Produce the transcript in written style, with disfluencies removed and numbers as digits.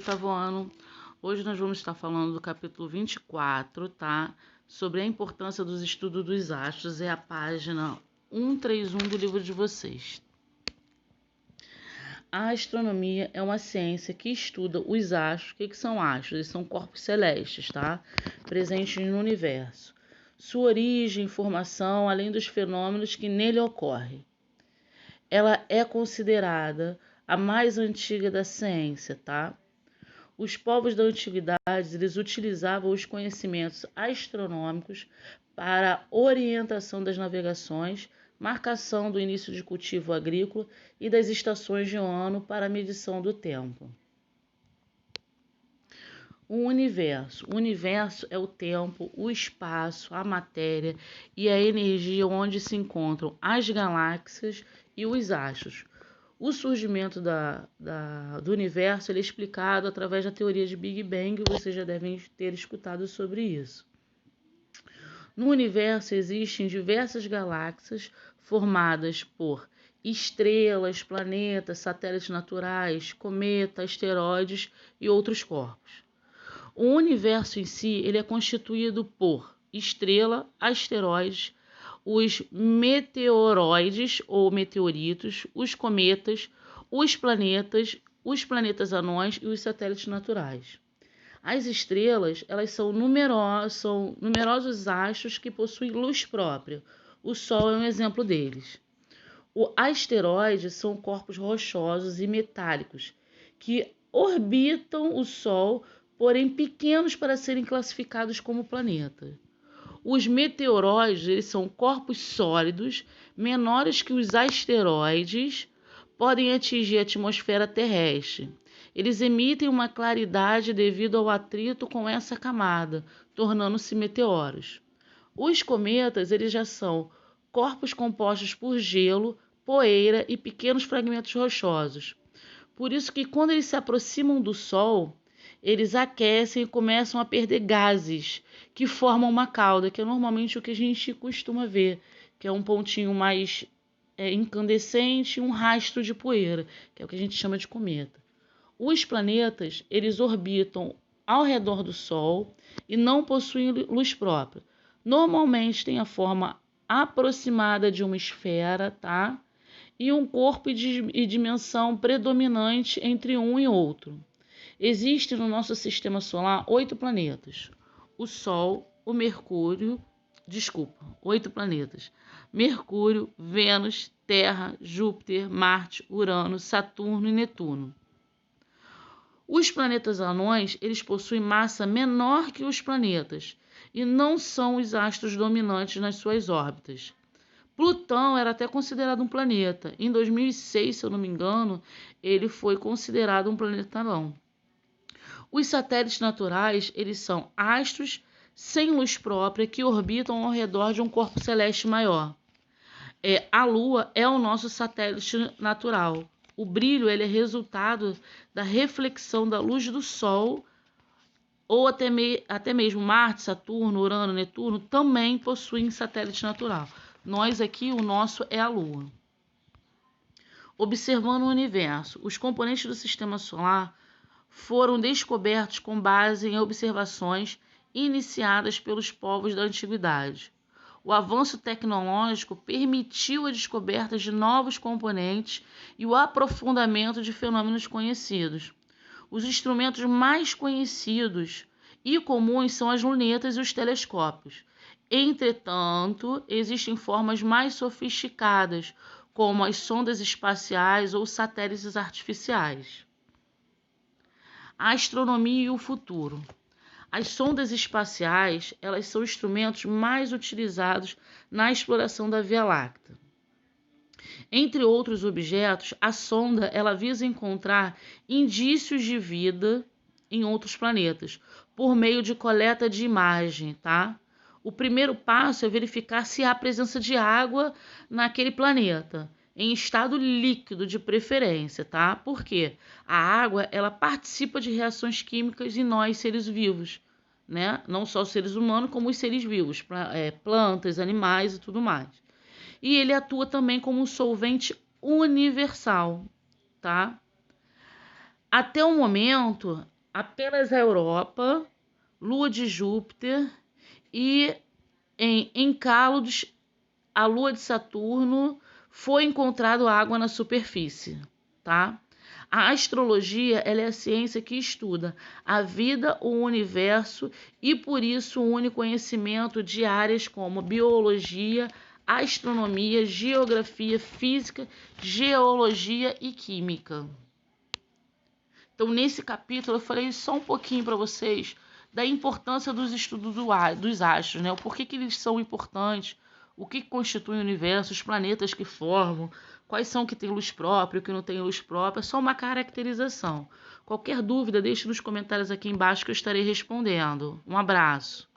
Oitavo ano. Hoje nós vamos estar falando do capítulo 24, tá? Sobre a importância dos estudos dos astros. É a página 131 do livro de vocês. A astronomia é uma ciência que estuda os astros. O que são astros? Eles são corpos celestes, tá? Presentes no universo. Sua origem, formação, além dos fenômenos que nele ocorrem. Ela é considerada a mais antiga da ciência, tá? Os povos da antiguidade, eles utilizavam os conhecimentos astronômicos para a orientação das navegações, marcação do início de cultivo agrícola e das estações de ano para a medição do tempo. O universo é o tempo, o espaço, a matéria e a energia onde se encontram as galáxias e os astros. O surgimento do universo ele é explicado através da teoria de Big Bang, vocês já devem ter escutado sobre isso. No universo existem diversas galáxias formadas por estrelas, planetas, satélites naturais, cometas, asteroides e outros corpos. O universo em si ele é constituído por estrela, asteroides, os meteoroides ou meteoritos, os cometas, os planetas anões e os satélites naturais. As estrelas, elas são numerosos astros que possuem luz própria. O Sol é um exemplo deles. Os asteroides são corpos rochosos e metálicos que orbitam o Sol, porém pequenos para serem classificados como planeta. Os meteoroides eles são corpos sólidos, menores que os asteroides, podem atingir a atmosfera terrestre. Eles emitem uma claridade devido ao atrito com essa camada, tornando-se meteoros. Os cometas eles já são corpos compostos por gelo, poeira e pequenos fragmentos rochosos. Por isso que quando eles se aproximam do Sol, eles aquecem e começam a perder gases que formam uma cauda, que é normalmente o que a gente costuma ver, que é um pontinho mais incandescente e um rastro de poeira, que é o que a gente chama de cometa. Os planetas, eles orbitam ao redor do Sol e não possuem luz própria. Normalmente tem a forma aproximada de uma esfera, tá? E um corpo e dimensão predominante entre um e outro. Existem no nosso sistema solar 8 planetas. O Sol, o Mercúrio, 8 planetas. Mercúrio, Vênus, Terra, Júpiter, Marte, Urano, Saturno e Netuno. Os planetas anões, eles possuem massa menor que os planetas e não são os astros dominantes nas suas órbitas. Plutão era até considerado um planeta. Em 2006, se eu não me engano, ele foi considerado um planeta anão. Os satélites naturais, eles são astros sem luz própria que orbitam ao redor de um corpo celeste maior. A Lua é o nosso satélite natural. O brilho ele é resultado da reflexão da luz do Sol, ou até mesmo Marte, Saturno, Urano, Netuno também possuem satélite natural. Nós aqui, o nosso é a Lua. Observando o universo, os componentes do sistema solar foram descobertos com base em observações iniciadas pelos povos da antiguidade. O avanço tecnológico permitiu a descoberta de novos componentes e o aprofundamento de fenômenos conhecidos. Os instrumentos mais conhecidos e comuns são as lunetas e os telescópios. Entretanto, existem formas mais sofisticadas, como as sondas espaciais ou satélites artificiais. A astronomia e o futuro. As sondas espaciais, elas são instrumentos mais utilizados na exploração da Via Láctea. Entre outros objetos, a sonda ela visa encontrar indícios de vida em outros planetas, por meio de coleta de imagem, tá? O primeiro passo é verificar se há presença de água naquele planeta, em estado líquido de preferência, tá? Porque a água, ela participa de reações químicas em nós, seres vivos, né? Não só os seres humanos, como os seres vivos, plantas, animais e tudo mais. E ele atua também como um solvente universal, tá? Até o momento, apenas a Europa, Lua de Júpiter e em Encálados, a Lua de Saturno, foi encontrado água na superfície, tá? A astrologia, ela é a ciência que estuda a vida, o universo e por isso une conhecimento de áreas como biologia, astronomia, geografia, física, geologia e química. Então, nesse capítulo, eu falei só um pouquinho para vocês da importância dos estudos dos astros, né? O porquê que eles são importantes, o que constitui o universo, os planetas que formam, quais são que têm luz própria, o que não tem luz própria, é só uma caracterização. Qualquer dúvida, deixe nos comentários aqui embaixo que eu estarei respondendo. Um abraço.